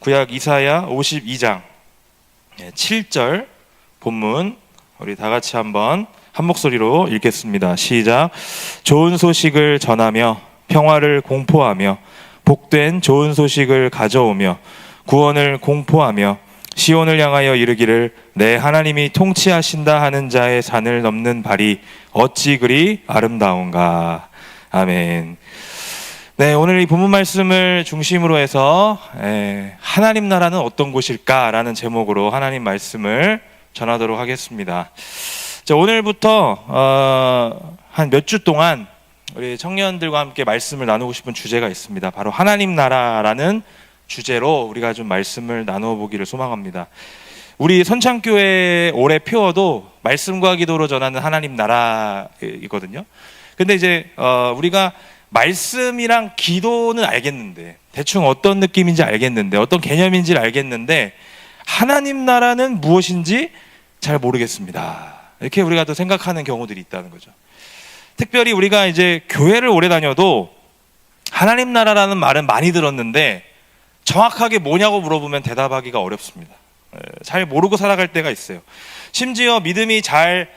구약 이사야 52장 7절 본문 우리 다 같이 한번 한 목소리로 읽겠습니다. 시작. 좋은 소식을 전하며 평화를 공포하며 복된 좋은 소식을 가져오며 구원을 공포하며 시온을 향하여 이르기를 내 하나님이 통치하신다 하는 자의 산을 넘는 발이 어찌 그리 아름다운가. 아멘. 네, 오늘 이 본문 말씀을 중심으로 해서 하나님 나라는 어떤 곳일까라는 제목으로 하나님 말씀을 전하도록 하겠습니다. 자, 오늘부터 한 몇 주 동안 우리 청년들과 함께 말씀을 나누고 싶은 주제가 있습니다. 바로 하나님 나라라는 주제로 우리가 좀 말씀을 나누어 보기를 소망합니다. 우리 선창교회 올해 표어도 말씀과 기도로 전하는 하나님 나라이거든요. 근데 이제 우리가 말씀이랑 기도는 알겠는데, 대충 어떤 느낌인지 알겠는데, 어떤 개념인지 알겠는데 하나님 나라는 무엇인지 잘 모르겠습니다. 이렇게 우리가 또 생각하는 경우들이 있다는 거죠. 특별히 우리가 이제 교회를 오래 다녀도 하나님 나라라는 말은 많이 들었는데 정확하게 뭐냐고 물어보면 대답하기가 어렵습니다. 잘 모르고 살아갈 때가 있어요. 심지어 믿음이 잘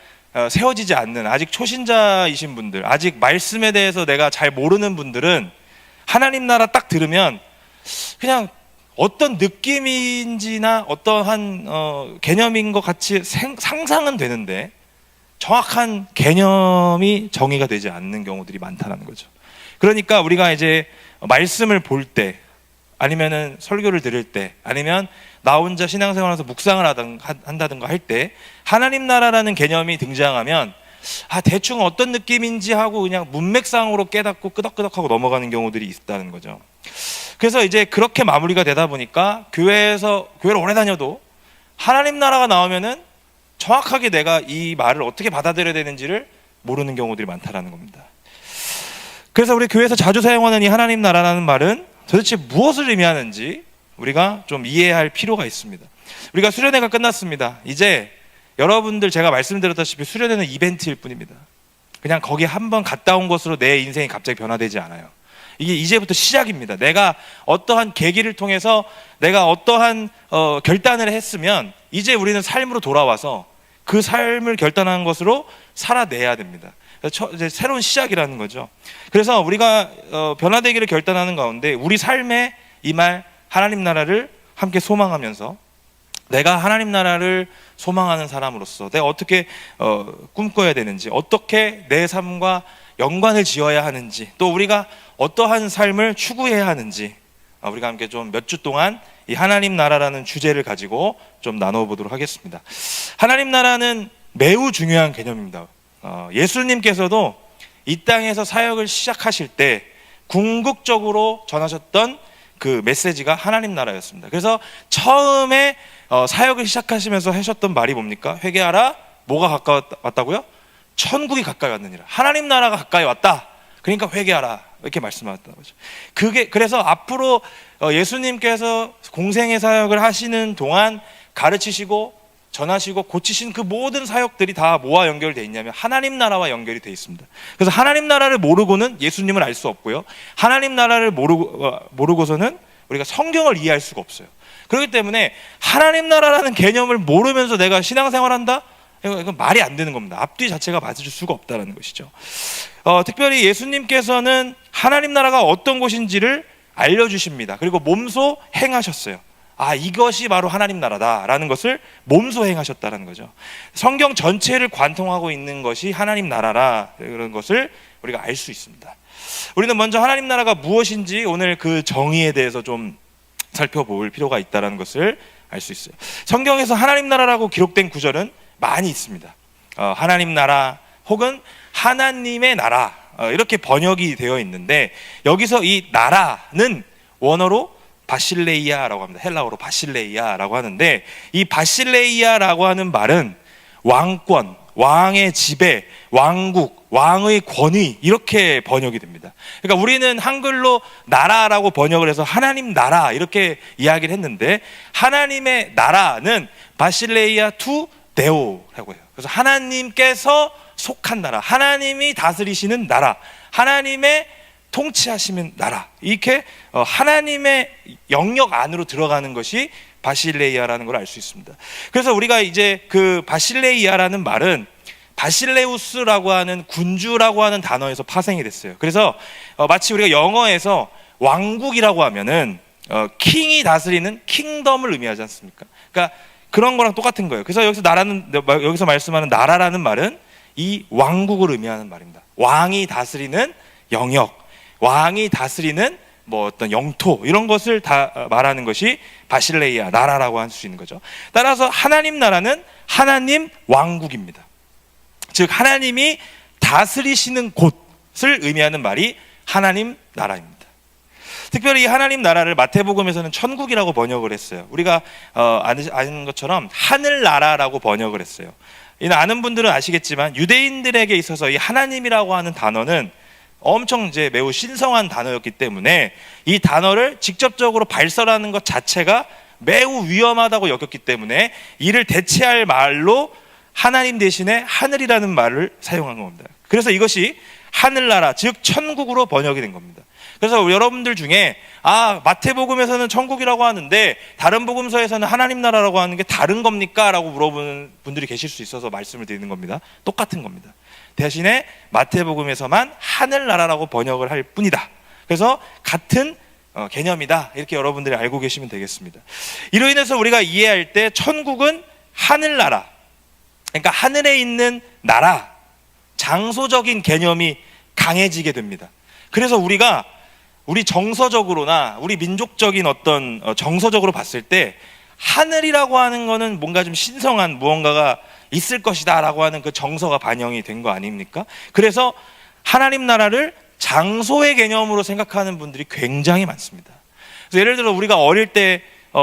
세워지지 않는 아직 초신자이신 분들, 아직 말씀에 대해서 내가 잘 모르는 분들은 하나님 나라 딱 들으면 그냥 어떤 느낌인지나 어떠한 개념인 것 같이 상상은 되는데 정확한 개념이 정의가 되지 않는 경우들이 많다는 거죠. 그러니까 우리가 이제 말씀을 볼 때, 아니면은 설교를 들을 때, 아니면 나 혼자 신앙생활하면서 묵상을 한다든가 할 때 하나님 나라라는 개념이 등장하면 대충 어떤 느낌인지 하고 그냥 문맥상으로 깨닫고 끄덕끄덕하고 넘어가는 경우들이 있다는 거죠. 그래서 이제 그렇게 마무리가 되다 보니까 교회를 오래 다녀도 하나님 나라가 나오면은 정확하게 내가 이 말을 어떻게 받아들여야 되는지를 모르는 경우들이 많다라는 겁니다. 그래서 우리 교회에서 자주 사용하는 이 하나님 나라라는 말은 도대체 무엇을 의미하는지 우리가 좀 이해할 필요가 있습니다. 우리가 수련회가 끝났습니다. 이제 여러분들 제가 말씀드렸다시피 수련회는 이벤트일 뿐입니다. 그냥 거기 한번 갔다 온 것으로 내 인생이 갑자기 변화되지 않아요. 이게 이제부터 시작입니다. 내가 어떠한 계기를 통해서 내가 어떠한 결단을 했으면 이제 우리는 삶으로 돌아와서 그 삶을 결단한 것으로 살아내야 됩니다. 이제 새로운 시작이라는 거죠. 그래서 우리가 변화되기를 결단하는 가운데 우리 삶에 임할 하나님 나라를 함께 소망하면서 내가 하나님 나라를 소망하는 사람으로서 내가 어떻게 꿈꿔야 되는지, 어떻게 내 삶과 연관을 지어야 하는지, 또 우리가 어떠한 삶을 추구해야 하는지 우리가 함께 좀 몇 주 동안 이 하나님 나라라는 주제를 가지고 좀 나눠보도록 하겠습니다. 하나님 나라는 매우 중요한 개념입니다. 예수님께서도 이 땅에서 사역을 시작하실 때 궁극적으로 전하셨던 그 메시지가 하나님 나라였습니다. 그래서 처음에 사역을 시작하시면서 하셨던 말이 뭡니까? 회개하라. 뭐가 가까이 왔다고요? 천국이 가까이 왔느니라. 하나님 나라가 가까이 왔다. 그러니까 회개하라. 이렇게 말씀하셨다는 거죠. 그래서 앞으로 예수님께서 공생의 사역을 하시는 동안 가르치시고 전하시고 고치신 그 모든 사역들이 다 뭐와 연결되어 있냐면 하나님 나라와 연결이 되어 있습니다. 그래서 하나님 나라를 모르고는 예수님을 알 수 없고요. 하나님 나라를 모르고서는 우리가 성경을 이해할 수가 없어요. 그렇기 때문에 하나님 나라라는 개념을 모르면서 내가 신앙생활한다? 이건 말이 안 되는 겁니다. 앞뒤 자체가 맞을 수가 없다는 것이죠. 특별히 예수님께서는 하나님 나라가 어떤 곳인지를 알려주십니다. 그리고 몸소 행하셨어요. 이것이 바로 하나님 나라다라는 것을 몸소 행하셨다는 거죠. 성경 전체를 관통하고 있는 것이 하나님 나라라, 그런 것을 우리가 알 수 있습니다. 우리는 먼저 하나님 나라가 무엇인지 오늘 그 정의에 대해서 좀 살펴볼 필요가 있다는 것을 알 수 있어요. 성경에서 하나님 나라라고 기록된 구절은 많이 있습니다. 하나님 나라 혹은 하나님의 나라 이렇게 번역이 되어 있는데, 여기서 이 나라는 원어로 바실레이아라고 합니다. 헬라어로 바실레이아라고 하는데, 이 바실레이아라고 하는 말은 왕권, 왕의 지배, 왕국, 왕의 권위, 이렇게 번역이 됩니다. 그러니까 우리는 한글로 나라라고 번역을 해서 하나님 나라 이렇게 이야기를 했는데, 하나님의 나라는 바실레이아 투 데오라고 해요. 그래서 하나님께서 속한 나라, 하나님이 다스리시는 나라, 하나님의 통치하시는 나라, 이렇게 하나님의 영역 안으로 들어가는 것이 바실레이아라는 걸 알 수 있습니다. 그래서 우리가 이제 그 바실레이아라는 말은 바실레우스라고 하는 군주라고 하는 단어에서 파생이 됐어요. 그래서 마치 우리가 영어에서 왕국이라고 하면은 킹이 다스리는 킹덤을 의미하지 않습니까? 그러니까 그런 거랑 똑같은 거예요. 그래서 여기서 말씀하는 나라라는 말은 이 왕국을 의미하는 말입니다. 왕이 다스리는 영역, 왕이 다스리는 뭐 어떤 영토, 이런 것을 다 말하는 것이 바실레이아, 나라라고 할 수 있는 거죠. 따라서 하나님 나라는 하나님 왕국입니다. 즉 하나님이 다스리시는 곳을 의미하는 말이 하나님 나라입니다. 특별히 이 하나님 나라를 마태복음에서는 천국이라고 번역을 했어요. 우리가 아는 것처럼 하늘나라라고 번역을 했어요. 아는 분들은 아시겠지만 유대인들에게 있어서 이 하나님이라고 하는 단어는 엄청 이제 매우 신성한 단어였기 때문에 이 단어를 직접적으로 발설하는 것 자체가 매우 위험하다고 여겼기 때문에 이를 대체할 말로 하나님 대신에 하늘이라는 말을 사용한 겁니다. 그래서 이것이 하늘나라, 즉 천국으로 번역이 된 겁니다. 그래서 여러분들 중에 마태복음에서는 천국이라고 하는데 다른 복음서에서는 하나님 나라라고 하는 게 다른 겁니까? 라고 물어보는 분들이 계실 수 있어서 말씀을 드리는 겁니다. 똑같은 겁니다. 대신에 마태복음에서만 하늘나라라고 번역을 할 뿐이다. 그래서 같은 개념이다, 이렇게 여러분들이 알고 계시면 되겠습니다. 이로 인해서 우리가 이해할 때 천국은 하늘나라, 그러니까 하늘에 있는 나라, 장소적인 개념이 강해지게 됩니다. 그래서 우리 정서적으로나 우리 민족적인 어떤 정서적으로 봤을 때 하늘이라고 하는 거는 뭔가 좀 신성한 무언가가 있을 것이다 라고 하는 그 정서가 반영이 된 거 아닙니까? 그래서 하나님 나라를 장소의 개념으로 생각하는 분들이 굉장히 많습니다. 그래서 예를 들어 우리가 어릴 때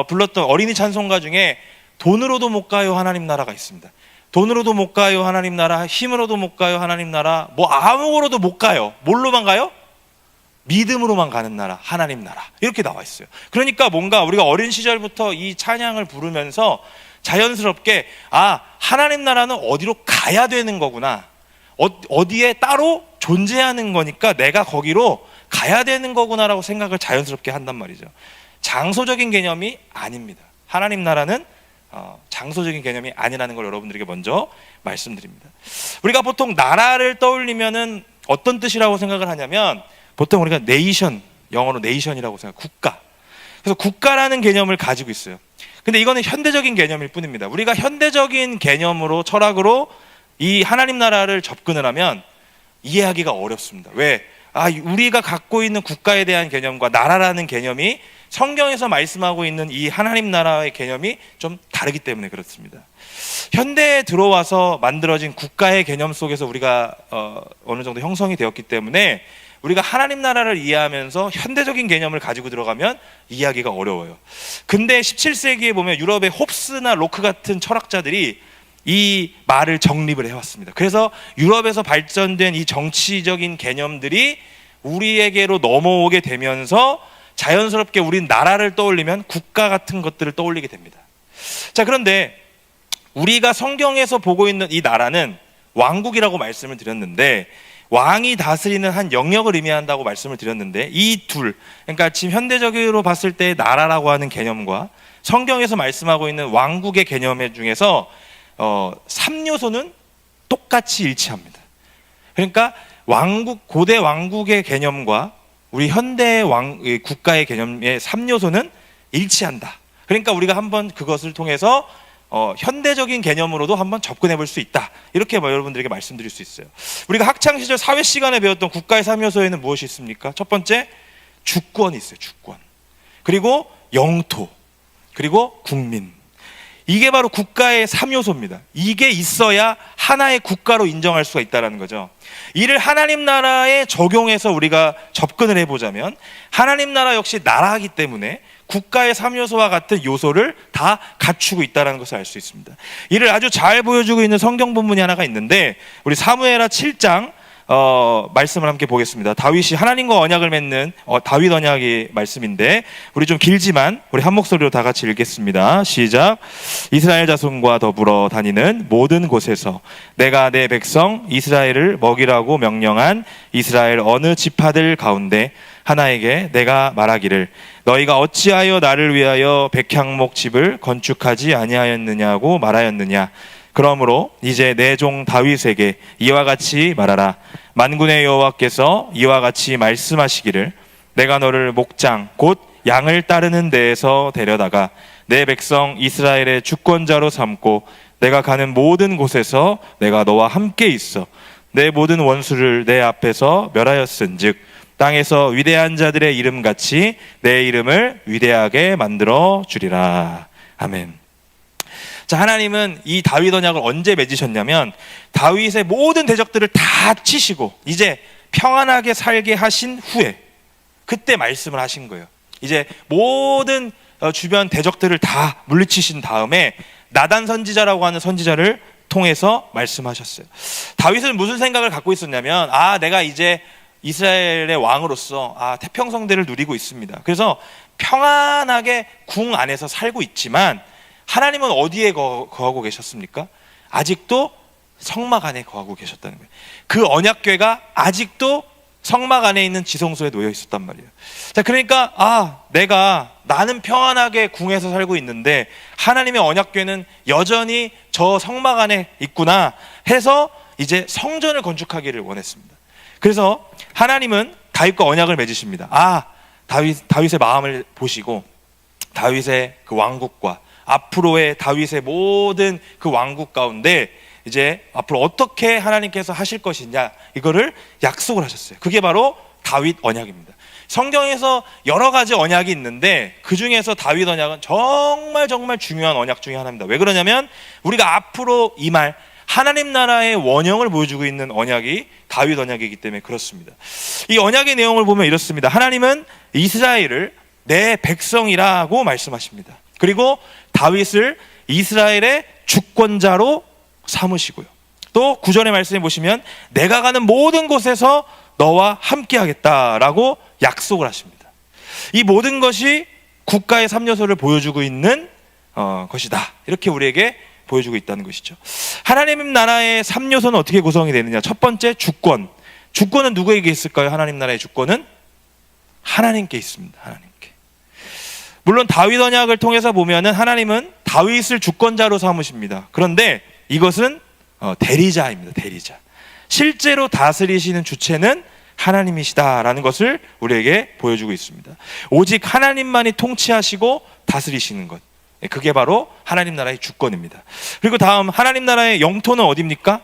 불렀던 어린이 찬송가 중에 돈으로도 못 가요 하나님 나라가 있습니다. 돈으로도 못 가요 하나님 나라, 힘으로도 못 가요 하나님 나라, 뭐 아무거로도 못 가요. 뭘로만 가요? 믿음으로만 가는 나라, 하나님 나라, 이렇게 나와 있어요. 그러니까 뭔가 우리가 어린 시절부터 이 찬양을 부르면서 자연스럽게 하나님 나라는 어디로 가야 되는 거구나, 어디에 따로 존재하는 거니까 내가 거기로 가야 되는 거구나라고 생각을 자연스럽게 한단 말이죠. 장소적인 개념이 아닙니다. 하나님 나라는 장소적인 개념이 아니라는 걸 여러분들에게 먼저 말씀드립니다. 우리가 보통 나라를 떠올리면은 어떤 뜻이라고 생각을 하냐면 보통 우리가 네이션, 영어로 네이션이라고 생각, 국가. 그래서 국가라는 개념을 가지고 있어요. 근데 이거는 현대적인 개념일 뿐입니다. 우리가 현대적인 개념으로, 철학으로 이 하나님 나라를 접근을 하면 이해하기가 어렵습니다. 왜? 우리가 갖고 있는 국가에 대한 개념과 나라라는 개념이 성경에서 말씀하고 있는 이 하나님 나라의 개념이 좀 다르기 때문에 그렇습니다. 현대에 들어와서 만들어진 국가의 개념 속에서 우리가 어느 정도 형성이 되었기 때문에 우리가 하나님 나라를 이해하면서 현대적인 개념을 가지고 들어가면 이해하기가 어려워요. 근데 17세기에 보면 유럽의 홉스나 로크 같은 철학자들이 이 말을 정립을 해왔습니다. 그래서 유럽에서 발전된 이 정치적인 개념들이 우리에게로 넘어오게 되면서 자연스럽게 우린 나라를 떠올리면 국가 같은 것들을 떠올리게 됩니다. 자, 그런데 우리가 성경에서 보고 있는 이 나라는 왕국이라고 말씀을 드렸는데, 왕이 다스리는 한 영역을 의미한다고 말씀을 드렸는데, 이 둘, 그러니까 지금 현대적으로 봤을 때 나라라고 하는 개념과 성경에서 말씀하고 있는 왕국의 개념 중에서 3요소는 똑같이 일치합니다. 그러니까 고대 왕국의 개념과 우리 현대 국가의 개념의 3요소는 일치한다. 그러니까 우리가 한번 그것을 통해서 현대적인 개념으로도 한번 접근해 볼 수 있다, 이렇게 여러분들에게 말씀드릴 수 있어요. 우리가 학창시절 사회 시간에 배웠던 국가의 3요소에는 무엇이 있습니까? 첫 번째, 주권이 있어요. 주권. 그리고 영토. 그리고 국민. 이게 바로 국가의 3요소입니다. 이게 있어야 하나의 국가로 인정할 수가 있다는 거죠. 이를 하나님 나라에 적용해서 우리가 접근을 해보자면 하나님 나라 역시 나라이기 때문에 국가의 3요소와 같은 요소를 다 갖추고 있다는 것을 알 수 있습니다. 이를 아주 잘 보여주고 있는 성경 본문이 하나가 있는데 우리 사무엘하 7장 말씀을 함께 보겠습니다. 다윗이 하나님과 언약을 맺는 다윗 언약의 말씀인데 우리 좀 길지만 우리 한 목소리로 다 같이 읽겠습니다. 시작. 이스라엘 자손과 더불어 다니는 모든 곳에서 내가 내 백성 이스라엘을 먹이라고 명령한 이스라엘 어느 지파들 가운데 하나에게 내가 말하기를 너희가 어찌하여 나를 위하여 백향목 집을 건축하지 아니하였느냐고 말하였느냐. 그러므로 이제 내 종 다윗에게 이와 같이 말하라. 만군의 여호와께서 이와 같이 말씀하시기를 내가 너를 목장 곧 양을 따르는 데에서 데려다가 내 백성 이스라엘의 주권자로 삼고 내가 가는 모든 곳에서 내가 너와 함께 있어 내 모든 원수를 내 앞에서 멸하였은즉 땅에서 위대한 자들의 이름같이 내 이름을 위대하게 만들어 주리라. 아멘. 자, 하나님은 이 다윗 언약을 언제 맺으셨냐면 다윗의 모든 대적들을 다 치시고 이제 평안하게 살게 하신 후에 그때 말씀을 하신 거예요. 이제 모든 주변 대적들을 다 물리치신 다음에 나단 선지자라고 하는 선지자를 통해서 말씀하셨어요. 다윗은 무슨 생각을 갖고 있었냐면 내가 이제 이스라엘의 왕으로서 태평성대를 누리고 있습니다. 그래서 평안하게 궁 안에서 살고 있지만 하나님은 어디에 거하고 계셨습니까? 아직도 성막 안에 거하고 계셨다는 거예요. 그 언약궤가 아직도 성막 안에 있는 지성소에 놓여 있었단 말이에요. 자, 그러니까 나는 평안하게 궁에서 살고 있는데 하나님의 언약궤는 여전히 저 성막 안에 있구나 해서 이제 성전을 건축하기를 원했습니다. 그래서 하나님은 다윗과 언약을 맺으십니다. 다윗의 마음을 보시고 다윗의 그 왕국과 앞으로의 다윗의 모든 그 왕국 가운데 이제 앞으로 어떻게 하나님께서 하실 것이냐 이거를 약속을 하셨어요. 그게 바로 다윗 언약입니다. 성경에서 여러 가지 언약이 있는데 그 중에서 다윗 언약은 정말 중요한 언약 중에 하나입니다. 왜 그러냐면 우리가 앞으로 임할 하나님 나라의 원형을 보여주고 있는 언약이 다윗 언약이기 때문에 그렇습니다. 이 언약의 내용을 보면 이렇습니다. 하나님은 이스라엘을 내 백성이라고 말씀하십니다. 그리고 다윗을 이스라엘의 주권자로 삼으시고요. 또 9절의 말씀에 보시면 내가 가는 모든 곳에서 너와 함께 하겠다라고 약속을 하십니다. 이 모든 것이 국가의 3요소를 보여주고 있는 것이다. 이렇게 우리에게 보여주고 있다는 것이죠. 하나님 나라의 3요소는 어떻게 구성이 되느냐. 첫 번째 주권. 주권은 누구에게 있을까요? 하나님 나라의 주권은 하나님께 있습니다. 하나님께. 물론 다윗 언약을 통해서 보면은 하나님은 다윗을 주권자로 삼으십니다. 그런데 이것은 대리자입니다. 대리자. 실제로 다스리시는 주체는 하나님이시다라는 것을 우리에게 보여주고 있습니다. 오직 하나님만이 통치하시고 다스리시는 것. 그게 바로 하나님 나라의 주권입니다. 그리고 다음 하나님 나라의 영토는 어디입니까?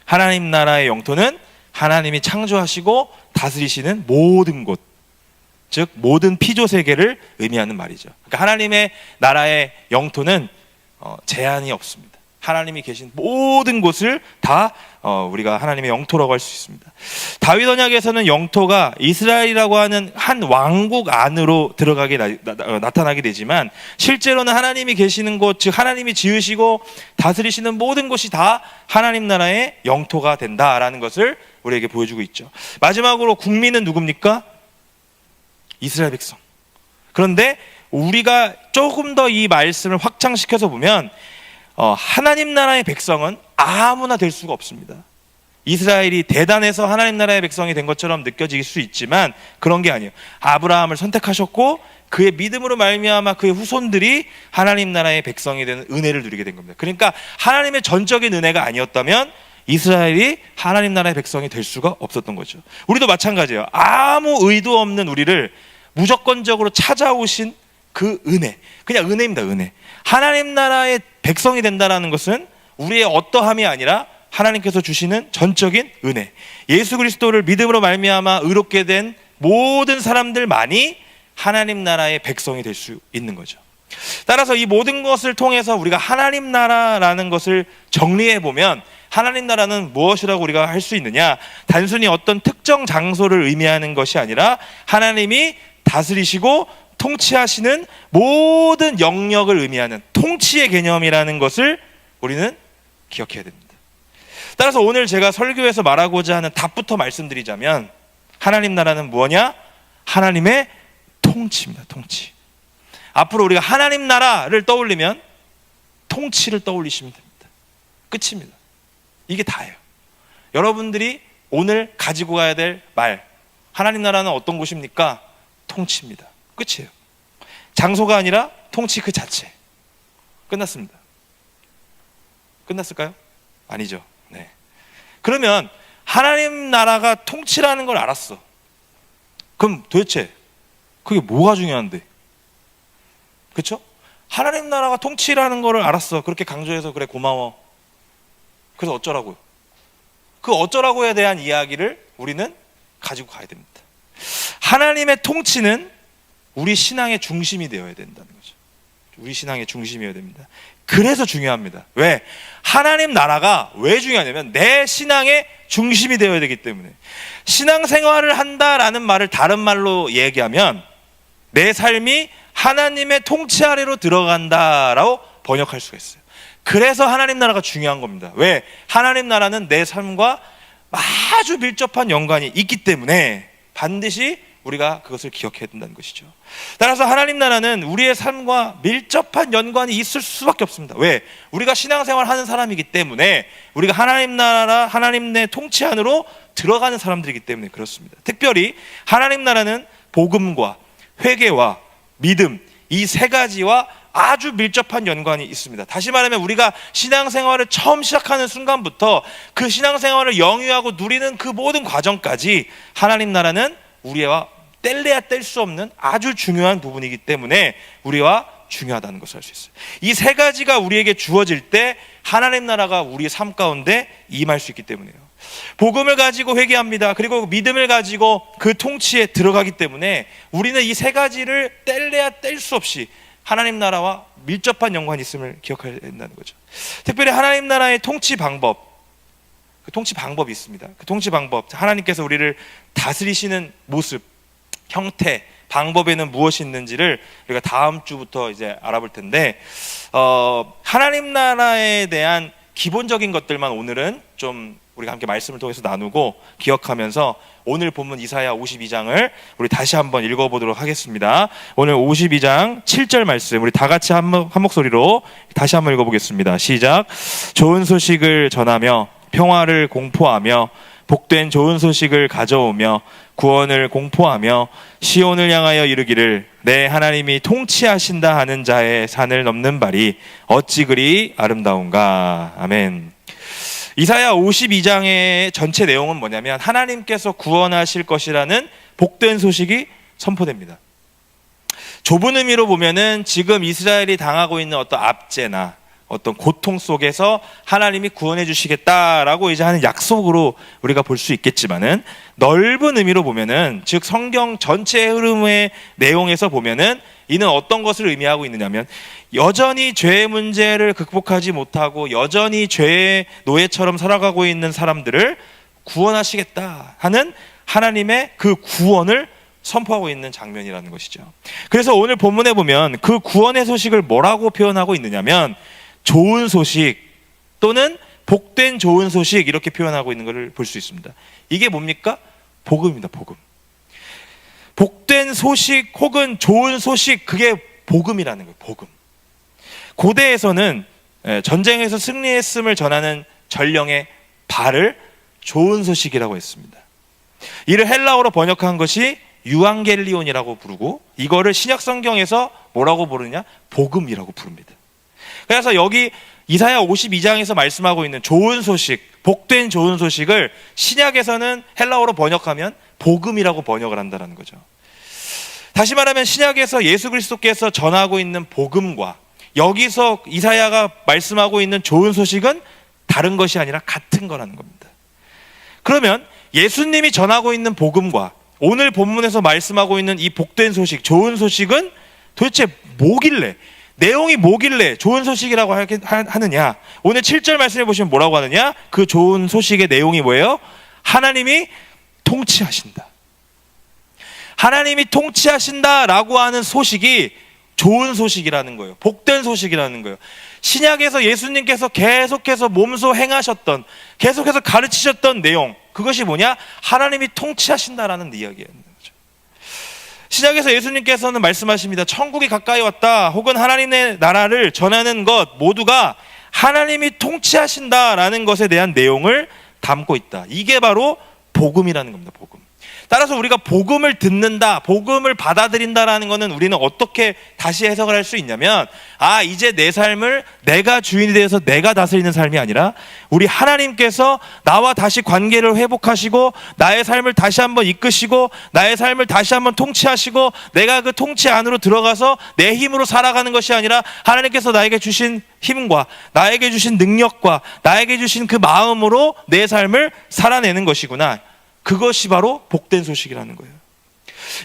하나님 나라의 영토는 하나님이 창조하시고 다스리시는 모든 곳, 즉 모든 피조 세계를 의미하는 말이죠. 그러니까 하나님의 나라의 영토는 제한이 없습니다. 하나님이 계신 모든 곳을 다 우리가 하나님의 영토라고 할 수 있습니다. 다윗 언약에서는 영토가 이스라엘이라고 하는 한 왕국 안으로 들어가게 나타나게 되지만 실제로는 하나님이 계시는 곳, 즉 하나님이 지으시고 다스리시는 모든 곳이 다 하나님 나라의 영토가 된다라는 것을 우리에게 보여주고 있죠. 마지막으로 국민은 누굽니까? 이스라엘 백성. 그런데 우리가 조금 더 이 말씀을 확장시켜서 보면 하나님 나라의 백성은 아무나 될 수가 없습니다. 이스라엘이 대단해서 하나님 나라의 백성이 된 것처럼 느껴질 수 있지만 그런 게 아니에요. 아브라함을 선택하셨고 그의 믿음으로 말미암아 그의 후손들이 하나님 나라의 백성이 되는 은혜를 누리게 된 겁니다. 그러니까 하나님의 전적인 은혜가 아니었다면 이스라엘이 하나님 나라의 백성이 될 수가 없었던 거죠. 우리도 마찬가지예요. 아무 의도 없는 우리를 무조건적으로 찾아오신 그 은혜, 그냥 은혜입니다. 은혜. 하나님 나라의 백성이 된다는 것은 우리의 어떠함이 아니라 하나님께서 주시는 전적인 은혜. 예수 그리스도를 믿음으로 말미암아 의롭게 된 모든 사람들만이 하나님 나라의 백성이 될 수 있는 거죠. 따라서 이 모든 것을 통해서 우리가 하나님 나라라는 것을 정리해 보면 하나님 나라는 무엇이라고 우리가 할 수 있느냐? 단순히 어떤 특정 장소를 의미하는 것이 아니라 하나님이 다스리시고 통치하시는 모든 영역을 의미하는 통치의 개념이라는 것을 우리는 기억해야 됩니다. 따라서 오늘 제가 설교에서 말하고자 하는 답부터 말씀드리자면 하나님 나라는 뭐냐? 하나님의 통치입니다. 통치. 앞으로 우리가 하나님 나라를 떠올리면 통치를 떠올리시면 됩니다. 끝입니다. 이게 다예요. 여러분들이 오늘 가지고 가야 될 말, 하나님 나라는 어떤 곳입니까? 통치입니다. 끝이에요. 장소가 아니라 통치 그 자체. 끝났습니다. 끝났을까요? 아니죠. 네. 그러면 하나님 나라가 통치라는 걸 알았어. 그럼 도대체 그게 뭐가 중요한데? 그렇죠? 하나님 나라가 통치라는 거를 알았어. 그렇게 강조해서 그래 고마워. 그래서 어쩌라고요? 그 어쩌라고에 대한 이야기를 우리는 가지고 가야 됩니다. 하나님의 통치는 우리 신앙의 중심이 되어야 된다는 거죠. 우리 신앙의 중심이어야 됩니다. 그래서 중요합니다. 왜? 하나님 나라가 왜 중요하냐면 내 신앙의 중심이 되어야 되기 때문에. 신앙생활을 한다라는 말을 다른 말로 얘기하면 내 삶이 하나님의 통치 아래로 들어간다라고 번역할 수가 있어요. 그래서 하나님 나라가 중요한 겁니다. 왜? 하나님 나라는 내 삶과 아주 밀접한 연관이 있기 때문에 반드시 우리가 그것을 기억해야 된다는 것이죠. 따라서 하나님 나라는 우리의 삶과 밀접한 연관이 있을 수밖에 없습니다. 왜? 우리가 신앙생활 하는 사람이기 때문에, 우리가 하나님 나라, 하나님의 통치 안으로 들어가는 사람들이기 때문에 그렇습니다. 특별히 하나님 나라는 복음과 회개와 믿음, 이 세 가지와 아주 밀접한 연관이 있습니다. 다시 말하면 우리가 신앙생활을 처음 시작하는 순간부터 그 신앙생활을 영위하고 누리는 그 모든 과정까지 하나님 나라는 우리와 뗄래야 뗄 수 없는 아주 중요한 부분이기 때문에 우리와 중요하다는 것을 알 수 있어요. 이 세 가지가 우리에게 주어질 때 하나님 나라가 우리의 삶 가운데 임할 수 있기 때문이에요. 복음을 가지고 회개합니다. 그리고 믿음을 가지고 그 통치에 들어가기 때문에 우리는 이 세 가지를 뗄래야 뗄 수 없이 하나님 나라와 밀접한 연관이 있음을 기억해야 된다는 거죠. 특별히 하나님 나라의 통치 방법, 그 통치 방법이 있습니다. 그 통치 방법, 하나님께서 우리를 다스리시는 모습, 형태, 방법에는 무엇이 있는지를 우리가 다음 주부터 이제 알아볼 텐데, 하나님 나라에 대한 기본적인 것들만 오늘은 좀 우리가 함께 말씀을 통해서 나누고 기억하면서 오늘 본문 이사야 52장을 우리 다시 한번 읽어보도록 하겠습니다. 오늘 52장 7절 말씀 우리 다 같이 한 목소리로 다시 한번 읽어보겠습니다. 시작. 좋은 소식을 전하며 평화를 공포하며 복된 좋은 소식을 가져오며 구원을 공포하며 시온을 향하여 이르기를 내 하나님이 통치하신다 하는 자의 산을 넘는 발이 어찌 그리 아름다운가. 아멘. 이사야 52장의 전체 내용은 뭐냐면 하나님께서 구원하실 것이라는 복된 소식이 선포됩니다. 좁은 의미로 보면은 지금 이스라엘이 당하고 있는 어떤 압제나 어떤 고통 속에서 하나님이 구원해 주시겠다라고 이제 하는 약속으로 우리가 볼 수 있겠지만은, 넓은 의미로 보면은, 즉 성경 전체 흐름의 내용에서 보면은 이는 어떤 것을 의미하고 있느냐면 여전히 죄의 문제를 극복하지 못하고 여전히 죄의 노예처럼 살아가고 있는 사람들을 구원하시겠다 하는 하나님의 그 구원을 선포하고 있는 장면이라는 것이죠. 그래서 오늘 본문에 보면 그 구원의 소식을 뭐라고 표현하고 있느냐면 좋은 소식 또는 복된 좋은 소식, 이렇게 표현하고 있는 것을 볼 수 있습니다. 이게 뭡니까? 복음입니다. 복음. 복된 소식 혹은 좋은 소식, 그게 복음이라는 거예요. 복음. 고대에서는 전쟁에서 승리했음을 전하는 전령의 발을 좋은 소식이라고 했습니다. 이를 헬라어로 번역한 것이 유앙겔리온이라고 부르고, 이거를 신약 성경에서 뭐라고 부르냐? 복음이라고 부릅니다. 그래서 여기 이사야 52장에서 말씀하고 있는 좋은 소식, 복된 좋은 소식을 신약에서는 헬라어로 번역하면 복음이라고 번역을 한다는 거죠. 다시 말하면 신약에서 예수 그리스도께서 전하고 있는 복음과 여기서 이사야가 말씀하고 있는 좋은 소식은 다른 것이 아니라 같은 거라는 겁니다. 그러면 예수님이 전하고 있는 복음과 오늘 본문에서 말씀하고 있는 이 복된 소식, 좋은 소식은 도대체 뭐길래, 내용이 뭐길래 좋은 소식이라고 하느냐? 오늘 7절 말씀해 보시면 뭐라고 하느냐? 그 좋은 소식의 내용이 뭐예요? 하나님이 통치하신다. 하나님이 통치하신다라고 하는 소식이 좋은 소식이라는 거예요. 복된 소식이라는 거예요. 신약에서 예수님께서 계속해서 몸소 행하셨던, 계속해서 가르치셨던 내용, 그것이 뭐냐? 하나님이 통치하신다라는 이야기였는 거죠. 신약에서 예수님께서는 말씀하십니다. 천국이 가까이 왔다, 혹은 하나님의 나라를 전하는 것 모두가 하나님이 통치하신다라는 것에 대한 내용을 담고 있다. 이게 바로 복음이라는 겁니다. 복음. 따라서 우리가 복음을 듣는다, 복음을 받아들인다라는 것은 우리는 어떻게 다시 해석을 할 수 있냐면, 이제 내 삶을 내가 주인이 되어서 내가 다스리는 삶이 아니라 우리 하나님께서 나와 다시 관계를 회복하시고 나의 삶을 다시 한번 이끄시고 나의 삶을 다시 한번 통치하시고 내가 그 통치 안으로 들어가서 내 힘으로 살아가는 것이 아니라 하나님께서 나에게 주신 힘과 나에게 주신 능력과 나에게 주신 그 마음으로 내 삶을 살아내는 것이구나. 그것이 바로 복된 소식이라는 거예요.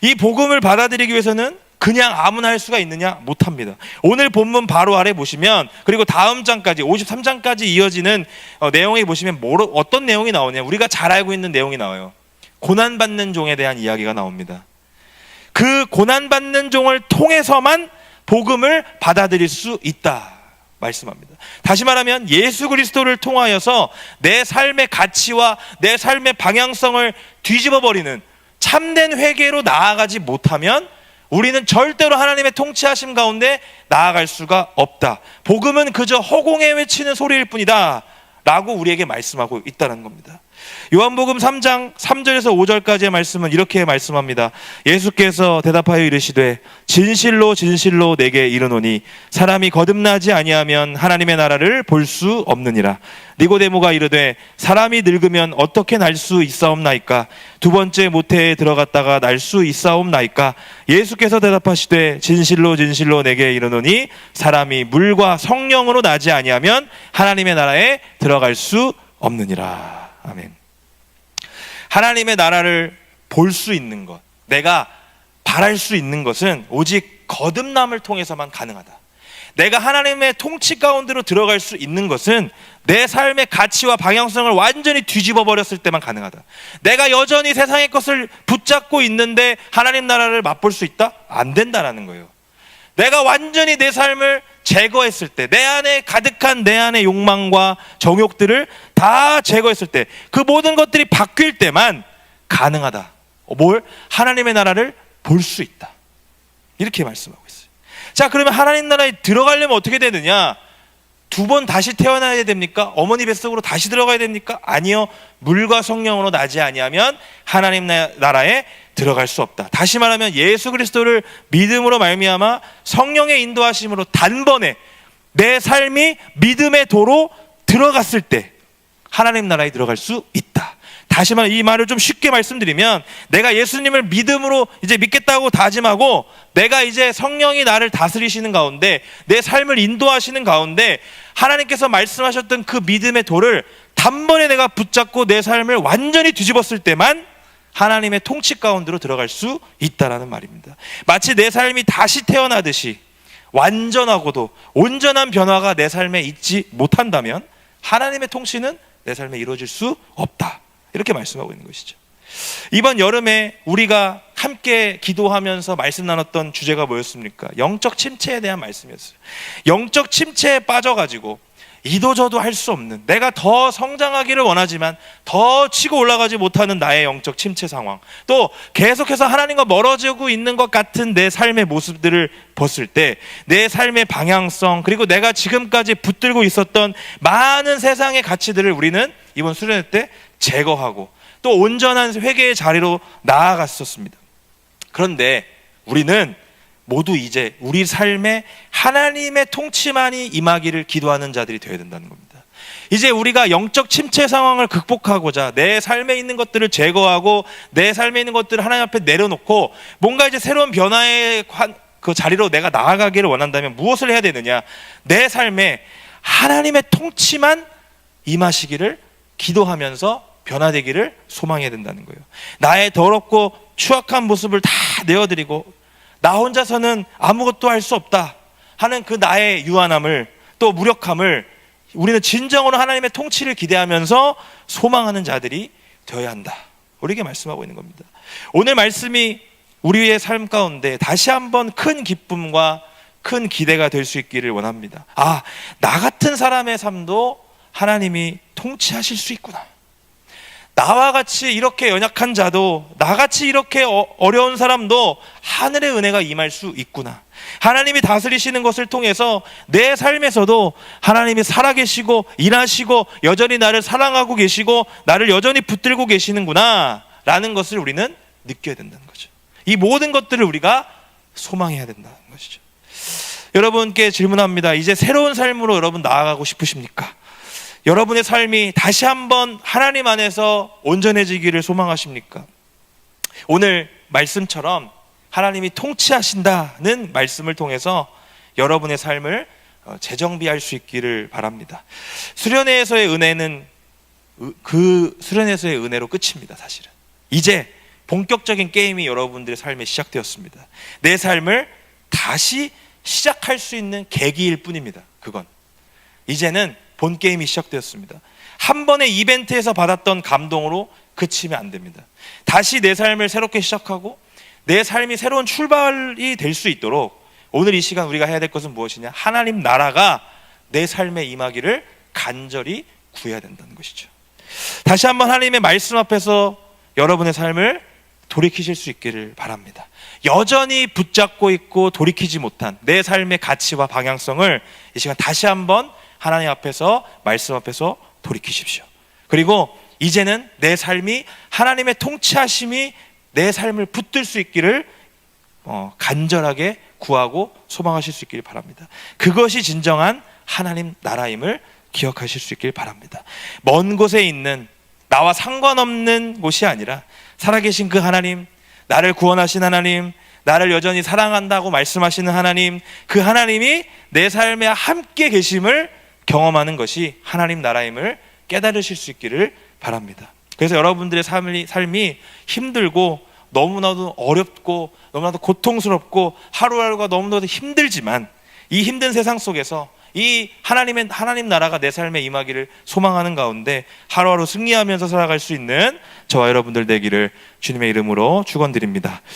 이 복음을 받아들이기 위해서는 그냥 아무나 할 수가 있느냐? 못합니다. 오늘 본문 바로 아래 보시면, 그리고 다음 장까지 53장까지 이어지는 내용에 보시면 어떤 내용이 나오냐? 우리가 잘 알고 있는 내용이 나와요. 고난받는 종에 대한 이야기가 나옵니다. 그 고난받는 종을 통해서만 복음을 받아들일 수 있다 말씀합니다. 다시 말하면 예수 그리스도를 통하여서 내 삶의 가치와 내 삶의 방향성을 뒤집어 버리는 참된 회개로 나아가지 못하면 우리는 절대로 하나님의 통치하심 가운데 나아갈 수가 없다. 복음은 그저 허공에 외치는 소리일 뿐이다 라고 우리에게 말씀하고 있다는 겁니다. 요한복음 3장 3절에서 5절까지의 말씀은 이렇게 말씀합니다. 예수께서 대답하여 이르시되 진실로 진실로 내게 이르노니 사람이 거듭나지 아니하면 하나님의 나라를 볼 수 없느니라. 니고데모가 이르되 사람이 늙으면 어떻게 날 수 있사옵나이까? 두 번째 모태에 들어갔다가 날 수 있사옵나이까? 예수께서 대답하시되 진실로 진실로 내게 이르노니 사람이 물과 성령으로 나지 아니하면 하나님의 나라에 들어갈 수 없느니라. 아멘. 하나님의 나라를 볼 수 있는 것, 내가 바랄 수 있는 것은 오직 거듭남을 통해서만 가능하다. 내가 하나님의 통치 가운데로 들어갈 수 있는 것은 내 삶의 가치와 방향성을 완전히 뒤집어 버렸을 때만 가능하다. 내가 여전히 세상의 것을 붙잡고 있는데 하나님 나라를 맛볼 수 있다? 안 된다라는 거예요. 내가 완전히 내 삶을 제거했을 때, 내 안에 가득한 내 안의 욕망과 정욕들을 다 제거했을 때, 그 모든 것들이 바뀔 때만 가능하다. 하나님의 나라를 볼 수 있다. 이렇게 말씀하고 있어요. 자, 그러면 하나님 나라에 들어가려면 어떻게 되느냐? 2번 다시 태어나야 됩니까? 어머니 뱃속으로 다시 들어가야 됩니까? 아니요. 물과 성령으로 나지 아니하면 하나님 나라에 들어갈 수 없다. 다시 말하면 예수 그리스도를 믿음으로 말미암아 성령의 인도하심으로 단번에 내 삶이 믿음의 도로 들어갔을 때 하나님 나라에 들어갈 수 있다. 다시 말해 이 말을 좀 쉽게 말씀드리면, 내가 예수님을 믿음으로 이제 믿겠다고 다짐하고 내가 이제 성령이 나를 다스리시는 가운데 내 삶을 인도하시는 가운데 하나님께서 말씀하셨던 그 믿음의 도를 단번에 내가 붙잡고 내 삶을 완전히 뒤집었을 때만 하나님의 통치 가운데로 들어갈 수 있다라는 말입니다. 마치 내 삶이 다시 태어나듯이 완전하고도 온전한 변화가 내 삶에 있지 못한다면 하나님의 통치는 내 삶에 이루어질 수 없다. 이렇게 말씀하고 있는 것이죠. 이번 여름에 우리가 함께 기도하면서 말씀 나눴던 주제가 뭐였습니까? 영적 침체에 대한 말씀이었어요. 영적 침체에 빠져가지고 이도저도 할 수 없는, 내가 더 성장하기를 원하지만 더 치고 올라가지 못하는 나의 영적 침체 상황, 또 계속해서 하나님과 멀어지고 있는 것 같은 내 삶의 모습들을 봤을 때 내 삶의 방향성, 그리고 내가 지금까지 붙들고 있었던 많은 세상의 가치들을 우리는 이번 수련회 때 제거하고 또 온전한 회개의 자리로 나아갔었습니다. 그런데 우리는 모두 이제 우리 삶에 하나님의 통치만이 임하기를 기도하는 자들이 되어야 된다는 겁니다. 이제 우리가 영적 침체 상황을 극복하고자 내 삶에 있는 것들을 제거하고 내 삶에 있는 것들을 하나님 앞에 내려놓고 뭔가 이제 새로운 변화의 그 자리로 내가 나아가기를 원한다면 무엇을 해야 되느냐? 내 삶에 하나님의 통치만 임하시기를 기도하면서 변화되기를 소망해야 된다는 거예요. 나의 더럽고 추악한 모습을 다 내어드리고 나 혼자서는 아무것도 할 수 없다 하는 그 나의 유한함을, 또 무력함을 우리는 진정으로 하나님의 통치를 기대하면서 소망하는 자들이 되어야 한다. 우리에게 말씀하고 있는 겁니다. 오늘 말씀이 우리의 삶 가운데 다시 한번 큰 기쁨과 큰 기대가 될 수 있기를 원합니다. 아, 나 같은 사람의 삶도 하나님이 통치하실 수 있구나. 나와 같이 이렇게 연약한 자도, 나같이 이렇게 어려운 사람도 하늘의 은혜가 임할 수 있구나. 하나님이 다스리시는 것을 통해서 내 삶에서도 하나님이 살아계시고 일하시고 여전히 나를 사랑하고 계시고 나를 여전히 붙들고 계시는구나 라는 것을 우리는 느껴야 된다는 거죠. 이 모든 것들을 우리가 소망해야 된다는 것이죠. 여러분께 질문합니다. 이제 새로운 삶으로 여러분 나아가고 싶으십니까? 여러분의 삶이 다시 한번 하나님 안에서 온전해지기를 소망하십니까? 오늘 말씀처럼 하나님이 통치하신다는 말씀을 통해서 여러분의 삶을 재정비할 수 있기를 바랍니다. 수련회에서의 은혜는 그 수련회에서의 은혜로 끝입니다. 사실은 이제 본격적인 게임이 여러분들의 삶에 시작되었습니다. 내 삶을 다시 시작할 수 있는 계기일 뿐입니다. 그건 이제는 본 게임이 시작되었습니다. 한 번의 이벤트에서 받았던 감동으로 그치면 안 됩니다. 다시 내 삶을 새롭게 시작하고 내 삶이 새로운 출발이 될 수 있도록 오늘 이 시간 우리가 해야 될 것은 무엇이냐? 하나님 나라가 내 삶에 임하기를 간절히 구해야 된다는 것이죠. 다시 한번 하나님의 말씀 앞에서 여러분의 삶을 돌이키실 수 있기를 바랍니다. 여전히 붙잡고 있고 돌이키지 못한 내 삶의 가치와 방향성을 이 시간 다시 한번 하나님 앞에서 말씀 앞에서 돌이키십시오. 그리고 이제는 내 삶이 하나님의 통치하심이 내 삶을 붙들 수 있기를 간절하게 구하고 소망하실 수 있기를 바랍니다. 그것이 진정한 하나님 나라임을 기억하실 수 있기를 바랍니다. 먼 곳에 있는 나와 상관없는 곳이 아니라 살아계신 그 하나님, 나를 구원하신 하나님, 나를 여전히 사랑한다고 말씀하시는 하나님, 그 하나님이 내 삶에 함께 계심을 경험하는 것이 하나님 나라임을 깨달으실 수 있기를 바랍니다. 그래서 여러분들의 삶이 힘들고 너무나도 어렵고 너무나도 고통스럽고 하루하루가 너무나도 힘들지만 이 힘든 세상 속에서 이 하나님 나라가 내 삶에 임하기를 소망하는 가운데 하루하루 승리하면서 살아갈 수 있는 저와 여러분들 되기를 주님의 이름으로 축원드립니다.